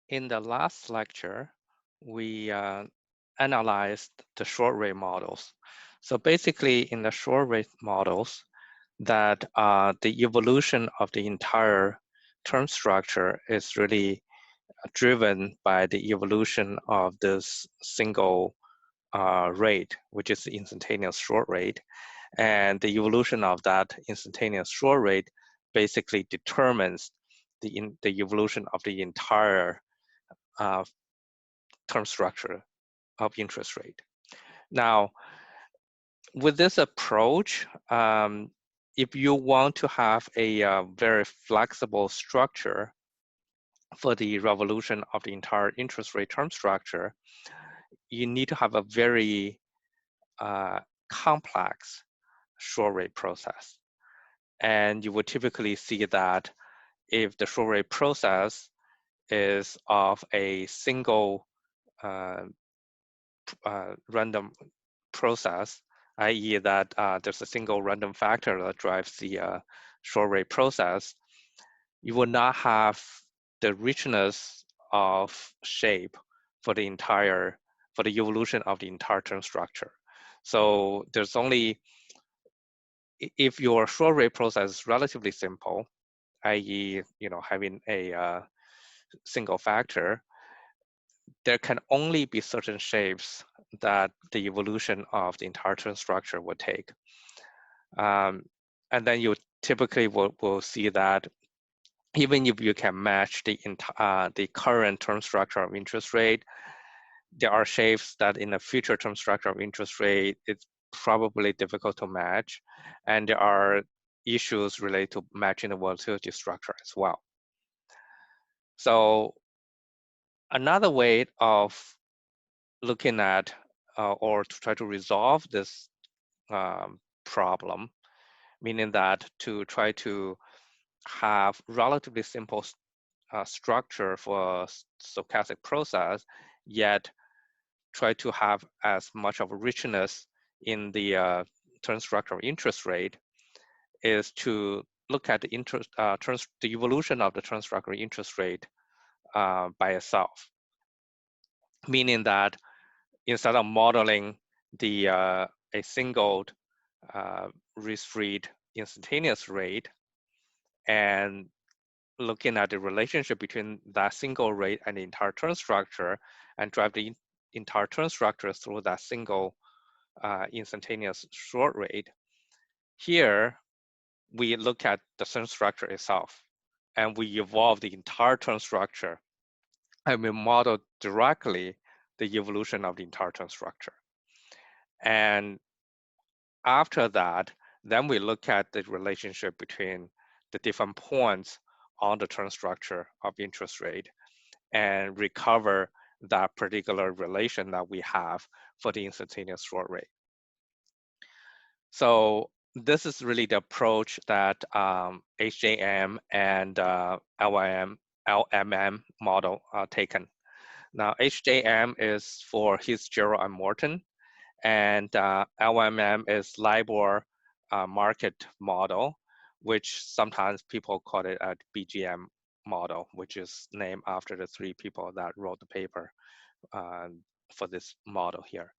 In the last lecture, we analyzed the short rate models. So basically, in the short rate models, that the evolution of the entire term structure is really driven by the evolution of this single rate, which is the instantaneous short rate. And the evolution of that instantaneous short rate basically determines the evolution of the entire uh, term structure of interest rate. Now, with this approach, if you want to have a very flexible structure for the revolution of the entire interest rate term structure, you need to have a very complex short rate process. And you would typically see that if the short rate process is of a single random process, i.e. that there's a single random factor that drives the short rate process, you will not have the richness of shape for the evolution of the entire term structure. So there's only, if your short rate process is relatively simple, i.e. having a single factor, there can only be certain shapes that the evolution of the entire term structure would take. And then you typically will see that even if you can match the current term structure of interest rate, there are shapes that in the future term structure of interest rate, it's probably difficult to match. And there are issues related to matching the volatility structure as well. So another way of looking at or to try to resolve this problem, meaning that to try to have relatively simple structure for stochastic process, yet try to have as much of a richness in the term structure of interest rate, is to look at the evolution of the term structure of interest rate by itself. Meaning that instead of modeling a single risk-free instantaneous rate and looking at the relationship between that single rate and the entire term structure and drive the entire term structure through that single instantaneous short rate, here we look at the term structure itself and we evolve the entire term structure and we model directly the evolution of the entire term structure. And after that, then we look at the relationship between the different points on the term structure of interest rate and recover that particular relation that we have for the instantaneous short rate. So this is really the approach that HJM and LMM model are taken. Now HJM is for Fitzgerald and Morton, and LMM is LIBOR market model, which sometimes people call it a BGM model, which is named after the three people that wrote the paper for this model here.